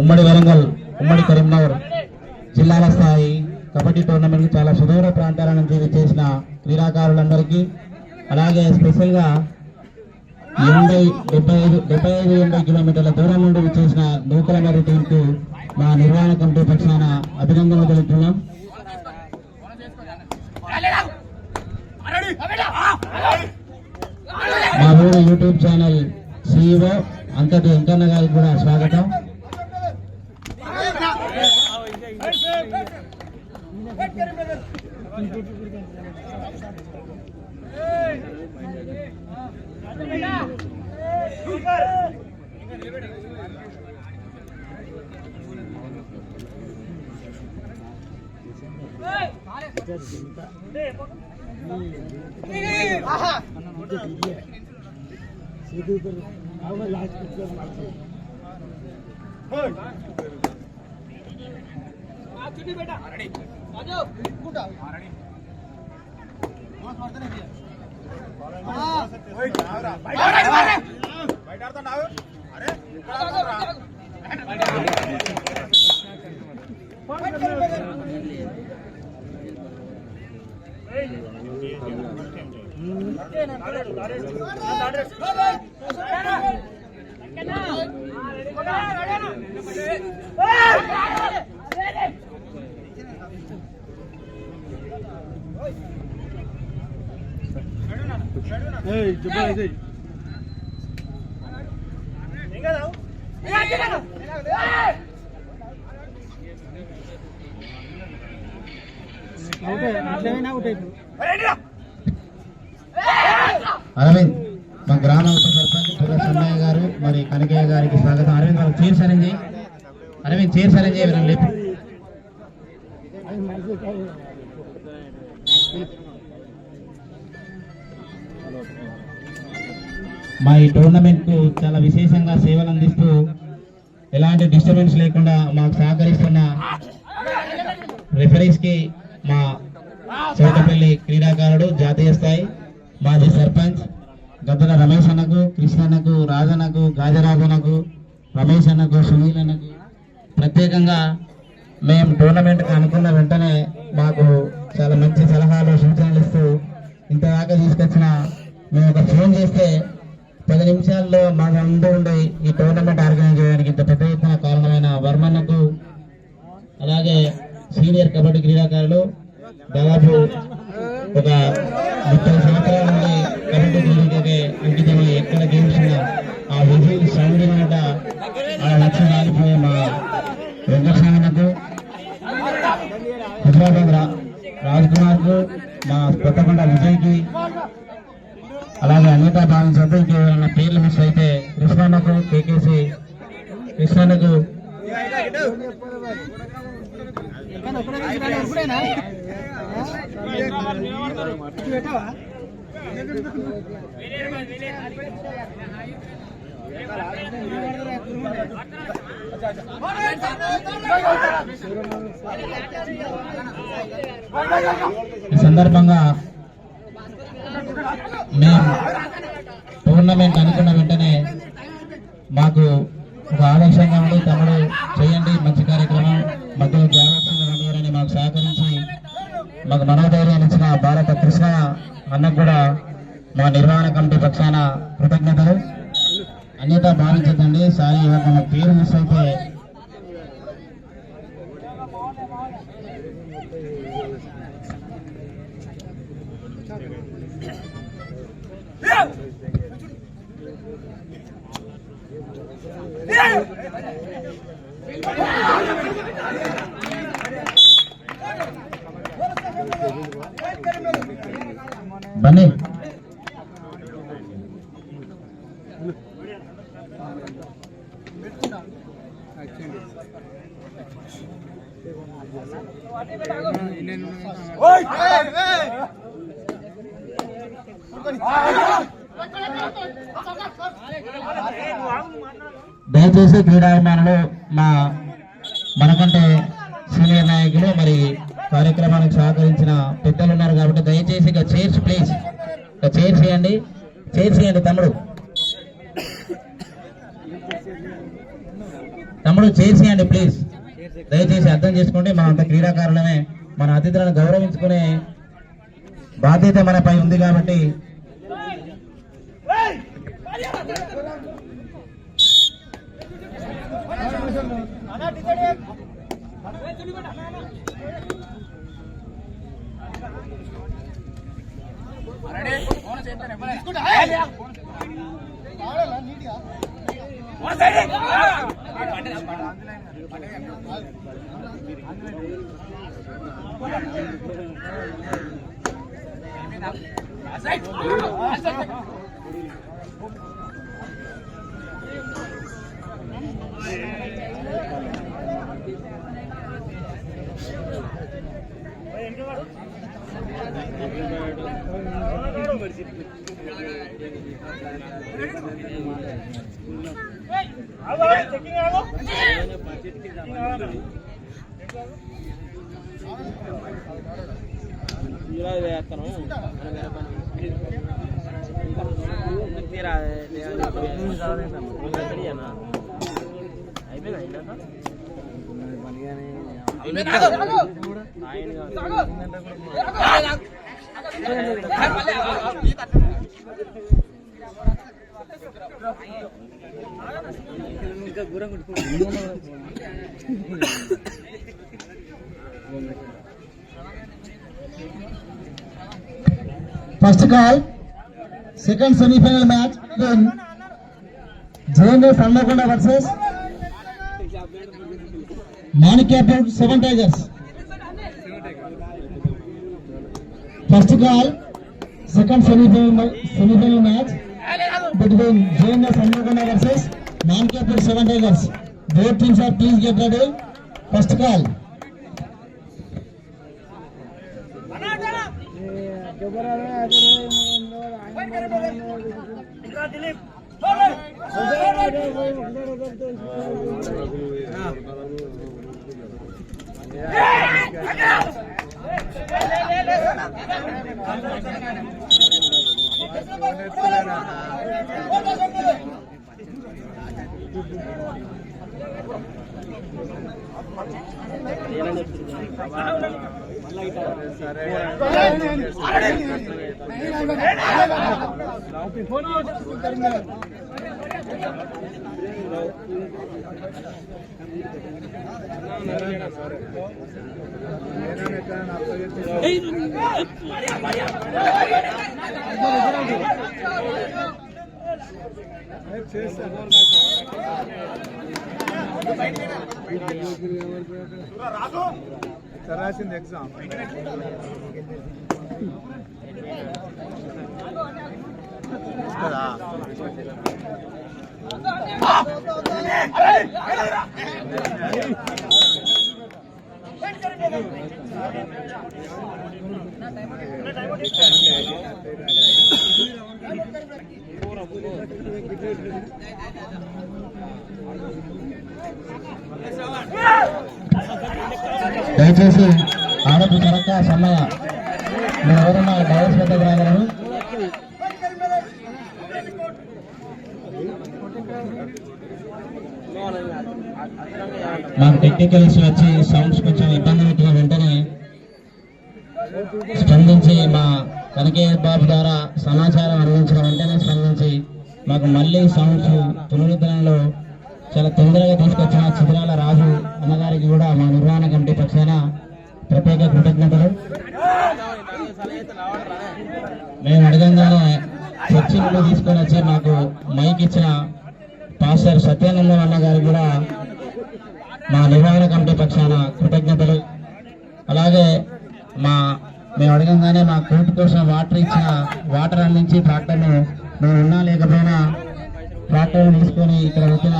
ఉమ్మడి వరంగల్, ఉమ్మడి కరీంనగర్ జిల్లాల స్థాయి కబడ్డీ టోర్నమెంట్ చాలా సుదూర ప్రాంతాల నుంచి చేసిన క్రీడాకారులందరికీ, అలాగే స్పెషల్గా 75 కిలోమీటర్ల దూరం నుండి చేసిన నూకలమర్రి టీంకు మా నిర్వహణ కమిటీ పక్షాన అభినందనలు తెలుపుతున్నాం. మా ఊరు యూట్యూబ్ ఛానల్ CEO అంతటి వెంకన్న గారికి కూడా స్వాగతం. అరవింద్, మా గ్రామ ఉప సర్పంచ్ సన్నయ్య గారు మరి కనకయ్య గారికి స్వాగతం. అరవింద్ వాళ్ళు చైర్ సరేంజ్ చేయి. అరవింద్ చైర్ సరేంజ్ చేయి. లేపు. మా ఈ టోర్నమెంట్ కు చాలా విశేషంగా సేవలు అందిస్తూ ఎలాంటి డిస్టర్బెన్స్ లేకుండా మాకు సహకరిస్తున్న రెఫరీస్ కి మా చౌటపల్లి క్రీడాకారుడు, జాతీయ స్థాయి మాజీ సర్పంచ్ గద్దల రమేష్ అన్నకు, కృష్ణన్నకు, రాజన్నకు, గాజరాజన్నకు, రమేష్ అన్నకు, సునీల్ అన్నకు ప్రత్యేకంగా మేము టోర్నమెంట్కి అనుకున్న వెంటనే మాకు చాలా మంచి సలహాలు, సూచనలు ఇస్తూ ఇంతదాకా తీసుకొచ్చిన మేము ఒక ఫోన్ చేస్తే 10 నిమిషాల్లో మాకు అందరూ ఉండే ఈ టోర్నమెంట్ ఆర్గనైజ్ చేయడానికి ఇంత పెద్ద ఎత్తున కారణమైన వర్మన్నకు, అలాగే సీనియర్ కబడ్డీ క్రీడాకారులు దాదాపు ఒక 30 సంవత్సరాల నుండి కబడ్డీ క్రీడకే అంకితమై ఎక్కడ గేమ్స్ ఆ విజిల్ సౌండ్ మాట ఆ లక్ష్యం ఆగిపోయే మా వెంకటస్వామినకు, హైదరాబాద్ రాజ్ కుమార్ కు, మా కొత్తకొండ విజయ్కి, అలాగే అన్నితా భావం సభ్యులకి ఎవరైనా పేర్లు మిస్ అయితే కృష్ణన్నకు, కేకేసి కృష్ణన్నకు, ఈ సందర్భంగా మేము టోర్నమెంట్ అనుకున్న వెంటనే మాకు ఒక ఆదర్శంగా ఉండి తమ్ముడు చేయండి మంచి కార్యక్రమం, మధ్యలో జాగ్రత్తగా ఉండవారని మాకు సహకరించి మాకు మనోధైర్యాన్ని ఇచ్చిన భారత కృష్ణ అన్నకు కూడా మా నిర్వహణ కమిటీ పక్షాన కృతజ్ఞతలు. అన్యత భావించదండి. సారీ మన పేరు మిస్ అయితే బన్నీ దయచేసి క్రీడాభిమానులు మనకంటే సీనియర్ నాయకులు మరి కార్యక్రమానికి సహకరించిన పెద్దలు ఉన్నారు కాబట్టి దయచేసి ఇక చైర్స్ ప్లీజ్, ఇక చైర్స్ చేయండి తమ్ముడు. తమ్ముడు చేసేయండి ప్లీజ్, దయచేసి అర్థం చేసుకుంటే మన అంత క్రీడాకారులమే, మన అతిథులను గౌరవించుకునే బాధ్యత మనపై ఉంది కాబట్టి first call second semifinal match JNS Hanamkonda versus Manikyapur 7 tigers. First call second semifinal match between JNS Hanamkonda versus Manikyapur 7 tigers. Both teams are please get ready. First call. రాసింది ఎగ్జామ్ దయచేసి ఆడపు చరక్క సన్నయ్య మీరు ఎవరన్నా డైవర్స్ వద్దకు రాగలరు. మాకు టెక్నికల్ ఇష్యూ వచ్చి సౌండ్స్ కొంచెం ఇబ్బంది పెట్టిన వెంటనే స్పందించి మా కనకయ్య బాబు ద్వారా సమాచారం అందించిన వెంటనే స్పందించి మాకు మళ్ళీ సౌండ్స్ పునరుద్ధరణలో చాలా తొందరగా తీసుకొచ్చిన చిత్రాల రాజు అన్నగారికి కూడా మా నిర్వహణ కమిటీ పక్షాన ప్రత్యేక కృతజ్ఞతలు. మేము అడగంగానే చర్చి నుండి తీసుకొని వచ్చి మాకు మైక్ ఇచ్చిన పాస్టర్ సత్యానంద అన్న గారికి కూడా మా నిర్వహణ కమిటీ పక్షాన కృతజ్ఞతలు. అలాగే మేము అడగంగానే మా కోర్టు కోసం వాటర్ ఇచ్చిన వాటర్ అందించి ట్రాక్టర్ను మేము ఉన్నా లేకపోయినా ట్రాక్టర్ తీసుకొని ఇక్కడ వచ్చిన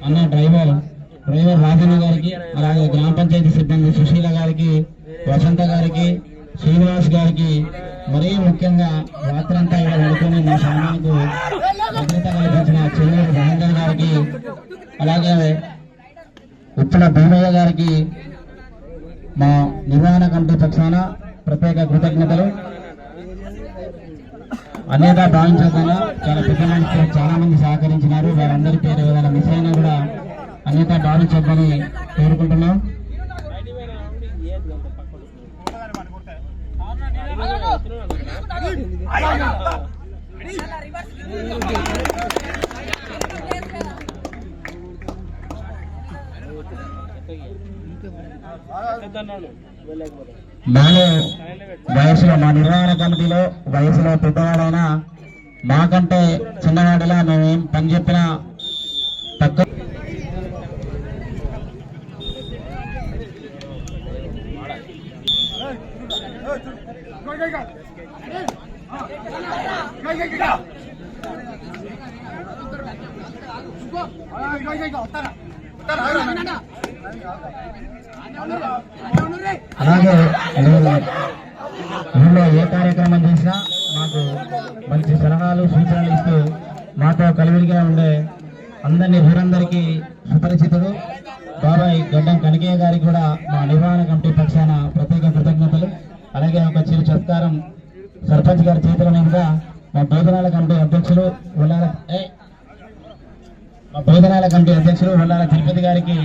అన్న డ్రైవర్ రాజన్న గారికి, అలాగే గ్రామ పంచాయతీ సిబ్బంది సుశీల గారికి, వసంత గారికి, శ్రీనివాస్ గారికి, మరీ ముఖ్యంగా రాత్రంతా ఇక్కడ పడుకొని మా సమానికి భద్రత కల్పించిన చెల్లూరు మహేందర్ గారికి, అలాగే ఉప్పుల భీమయ్య గారికి మా నిర్వహణ కమిటీ పక్షాన ప్రత్యేక కృతజ్ఞతలు. అన్యదా భావించకుండా చాలా పెద్ద మనిషి చాలా మంది సహకరించినారు. వారందరి పేరు ఏదైనా మిస్ అయినా కూడా అన్యత భావించొద్దని కోరుకుంటున్నాం. మాలో వయసులో మా నిర్వహణ కమిటీలో వయసులో పెద్దవాడైనా మాకంటే చిన్నవాడిలా మేమేం పని చెప్పినా తక్కువ. అలాగే ఊళ్ళో ఏ కార్యక్రమం చేసినా మాకు మంచి సలహాలు సూచనలు ఇస్తూ మాతో కలివిడిగా ఉండే అందరినీ ఊరందరికీ సుపరిచితుడు బాబాయ్ గడ్డం కనకయ్య గారికి కూడా మా నిర్వహణ కమిటీ పక్షాన ప్రత్యేక కృతజ్ఞతలు. అలాగే ఒక చిరు సత్కారం సర్పంచ్ గారి చేతుల మీదుగా మా భోజనాల కమిటీ అధ్యక్షులు ఉల్లాల తిరుపతి గారికి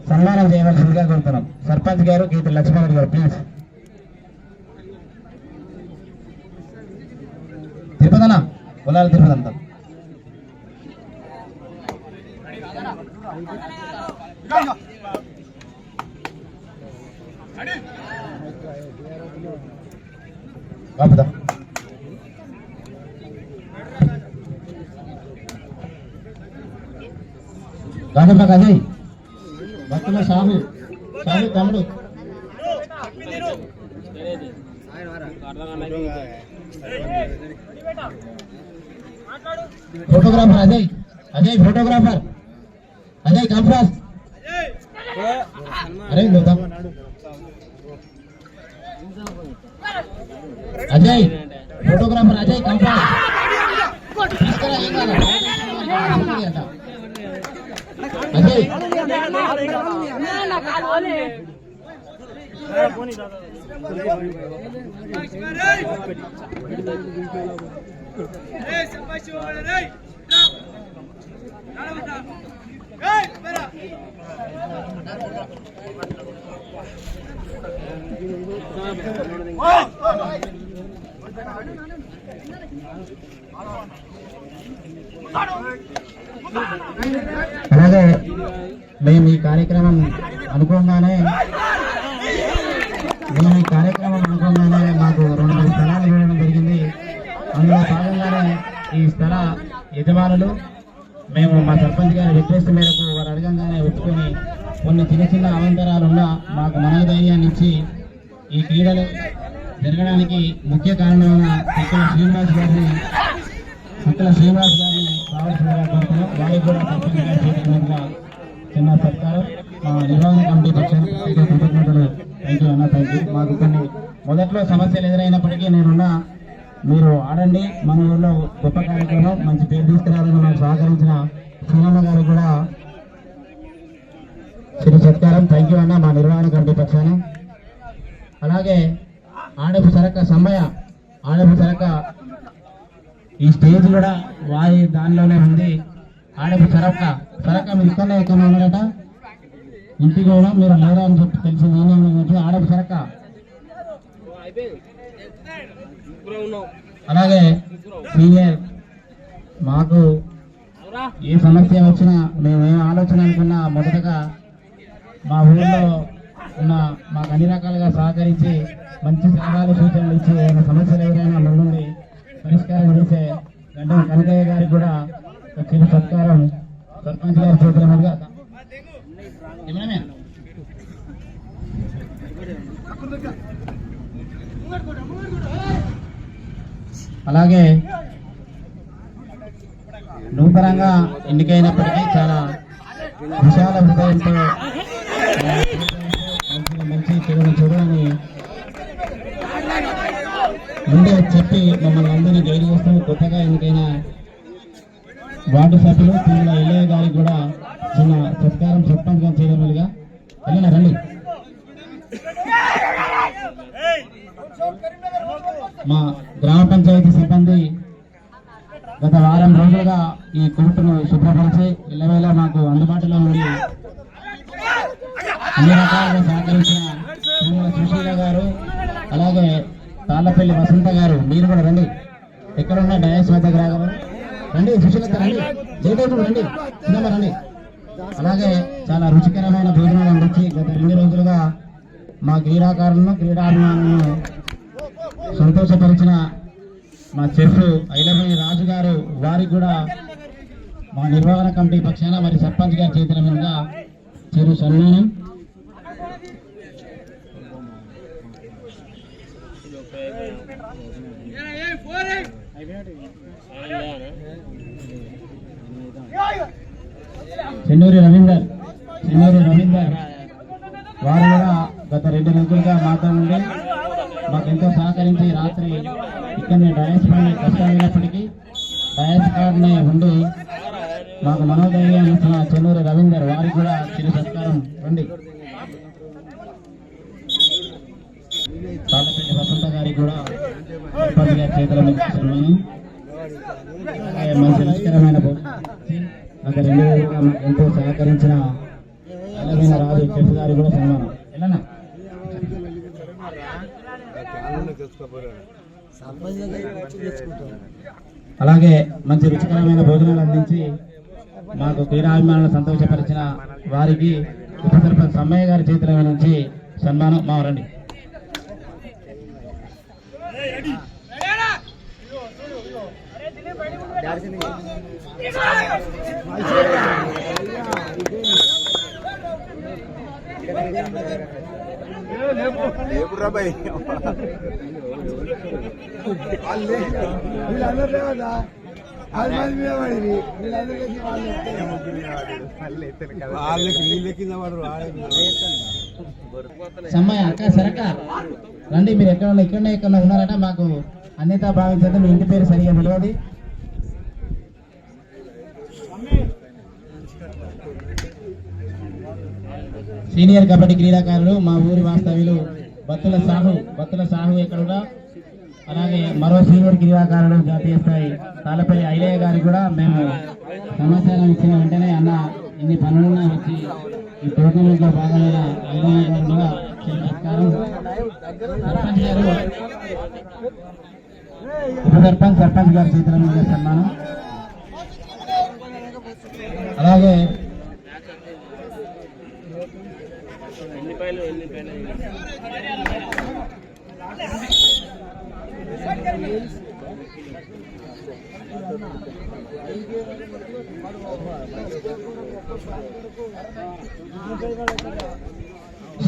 సన్మానం చేయవలసిందిగా కోరుతున్నాం. సర్పంచ్ గారు గీత లక్ష్మణరెడ్డి గారు ప్లీజ్. తిరుపతనా ఉల్లాల తిరుపతి అంతా బాపుదా రాజప్ప అజయ్ భక్తుల సాహు తమ్ముడు ఫోటోగ్రాఫర్ అజయ్ ఫోటోగ్రాఫర్ అజయ్ కంప్రాస్ అరే అజయ్ ఫోటోగ్రాఫర్ అజయ్ కంప్రాస్ అజయ్ అలాగే మేము ఈ కార్యక్రమం అనుకోగానే మాకు 2 స్థలాలు ఇవ్వడం జరిగింది. అందులో భాగంగానే ఈ స్థల యజమానులు మేము మా సర్పంచ్ గారి రిక్వెస్ట్ మేరకు వారు అడగంగానే ఒప్పుకొని కొన్ని చిన్న అవంతరాలున్నా మాకు మనోధైర్యాన్ని ఇచ్చి ఈ క్రీడలు జరగడానికి ముఖ్య కారణమైన సక్కల శ్రీనివాస్ గారిని కావాల్సిందిగా కోరుతున్నాం. వారికి కూడా సర్పంచ్ గారి చేతుల మీదుగా చిన్న సత్కారం మా నిర్వహణ కమిటీ పక్షాన కృతజ్ఞతలు. థ్యాంక్ యూ అన్న, థ్యాంక్ యూ. మాకు కొన్ని మొదట్లో సమస్యలు ఎదురైనప్పటికీ నేనున్నా, మీరు ఆడండి, మన ఊళ్ళో గొప్ప కార్యక్రమం మంచి పేరు తీసుకురావాలని మాకు సహకరించిన శ్రీరమ్మ గారు కూడా చిరు సత్కారం. థ్యాంక్ యూ అన్న మా నిర్వహణ కమిటీ పక్షాన. అలాగే ఆడపు సరక సమ్మయ్య ఈ స్టేజ్ కూడా వారి దానిలోనే ఉంది. ఆడపు సరక మీరు ఇక్కడ ఉన్నారట, ఇంటికి కూడా మీరు లేరా అని చెప్పి తెలిసింది. ఆడపు సరక అలాగే సీనియర్ మాకు ఏ సమస్య వచ్చినా మేమేం ఆలోచన అనుకున్నా మొదటగా మా ఊళ్ళో ఉన్న మాకు అన్ని రకాలుగా సహకరించి మంచి సలహాలు సూచనలు ఇచ్చి ఏమైనా సమస్యలు ఎవరైనా ముందుండి పరిష్కారం చేసే గడ్డం కనకయ్య గారికి కూడా చిన్న సత్కారం సర్పంచ్ గారి చేతుల మీదుగా. అలాగే నూతనంగా ఎన్నికైనప్పటికీ చాలా విశాల హృదయంతో మంచి చూడని ముందే చెప్పి మమ్మల్ని అందరినీ గైడ్ చేస్తూ కొత్తగా ఎన్నికైన వార్డు సభ్యులు పిల్లల ఎల్ఏ గారికి కూడా చిన్న సత్కారం సర్పంచ్ గారు చేయడమేగా. వెళ్ళినా రండి. మా గ్రామ పంచాయతీ సిబ్బంది గత వారం రోజులుగా ఈ కోర్టును శుభ్రపరిచి ఇళ్ళవేళ మాకు అందుబాటులో ఉండి అన్ని రకాలుగా సహకరించిన శ్రీమతి సుశీల గారు, అలాగే తాళ్ళపల్లి వసంత గారు, మీరు కూడా రండి. ఎక్కడున్న డయాస్ వద్దకు రాగలరు, రండి. సుశీలత రండి, జయదేవుడు రండి, సినిమా రండి. అలాగే చాలా రుచికరమైన భోజనాలు అందించి గత 2 రోజులుగా మా క్రీడాకారులను క్రీడాభిమానులను సంతోషపరిచిన మా చెఫ్ ఐలమణి రాజు గారు, వారికి కూడా మా నిర్వహణ కమిటీ పక్షాన మరి సర్పంచ్ గారి చేతుల మీదుగా చిరు సన్మానం. చెన్నూరి రవీందర్ వారు కూడా గత 2 రోజులుగా మాతో ఉండి మాకెంతో సహకరించి రాత్రి ఇక్కడనే డయాస్ పని కష్టమైనప్పటికీ డయాస్ కార్డునే ఉండి మాకు మనోధైర్యాన్ని ఇచ్చిన చెన్నూరి రవీందర్, వారికి కూడా చిరు సత్కారం. రండి. తాళ్ళపల్లి వసంత గారికి కూడా సర్పంచ్ గారి చేతుల మీద సన్మానం. మంచి రుచికరమైన భోజనం గత 2 రోజులుగా మాకు ఎంతో సహకరించిన అలమైన రాజు చెఫ్ గారికి కూడా సన్మానం. ఎలా అలాగే మంచి రుచికరమైన భోజనాలు అందించి మాకు క్రీడాభిమానులను సంతోషపరిచిన వారికి ఉప సర్పంచ్ సమ్మయ్య గారి చేతుల నుంచి సన్మానం. మా రండి. సమ్మయ్య అక్క సరక రండి. మీరు ఎక్కడ ఉన్నారట, మాకు అన్నితా భావించదు. మీ ఇంటి పేరు సరిగా తెలియదు. సీనియర్ కబడ్డీ క్రీడాకారులు మా ఊరి వాస్తవ్యులు బత్తుల సాహు ఎక్కడున్నా, అలాగే మరో సీనియర్ క్రీడాకారులు జాతీయ స్థాయి తాళ్ళపల్లి ఐలయ్య గారికి కూడా మేము సమాచారం ఇచ్చిన వెంటనే అన్న ఇన్ని పనులున్నా వచ్చి ఈ టోర్నమెంట్ లో భాగమైన ఐలయ్య గారు కూడా సత్కారం. సర్పంచ్ గారు ఉప సర్పంచ్ గారి చేతుల మీద సన్మానం. అలాగే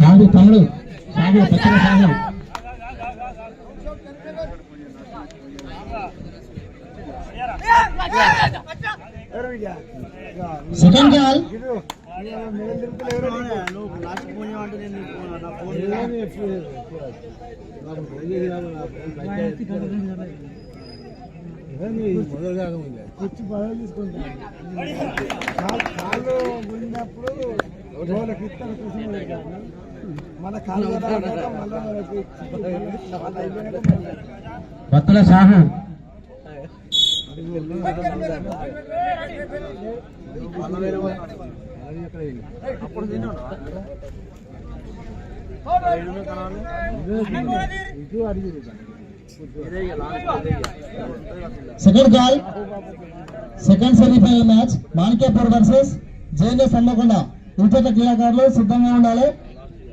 సాగు తమ్ముడు పచ్చల సాగు. Second call. Battula Sahu second call. Second semifinal match Manikyapur versus JNS Hanamkonda. ఇతర క్రీడాకారులు సిద్ధంగా ఉండాలి.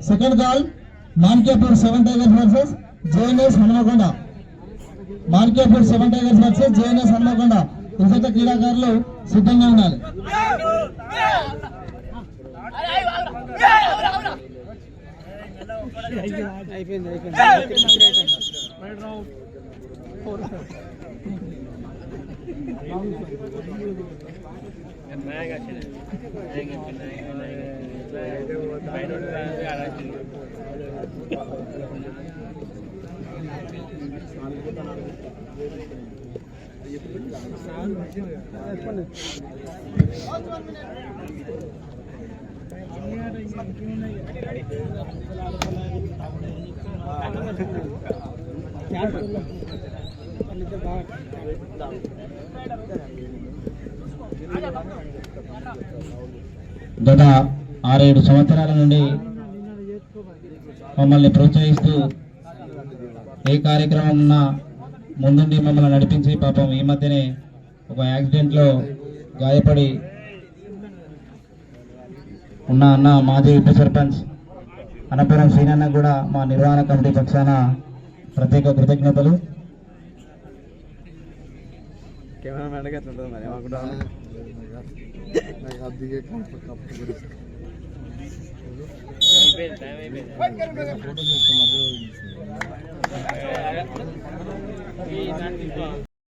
Second call Manikyapur 7 tigers versus JNS Hanamkonda. Manikyapur 7 tigers versus JNS Hanamkonda. ఇతర క్రీడాకారులు సిద్ధంగా ఉండాలి. గత 6-7 సంవత్సరాల నుండి మమ్మల్ని ప్రోత్సహిస్తూ ఏ కార్యక్రమం ఉన్నా ముందుండి మమ్మల్ని నడిపించి పాపం ఈ మధ్యనే ఒక యాక్సిడెంట్లో గాయపడి ఉన్న అన్న మాజీ ఉప సర్పంచ్ అన్నపురం శ్రీనన్న కూడా మా నిర్వహణ కమిటీ పక్షాన ప్రత్యేక కృతజ్ఞతలు. కెమెరా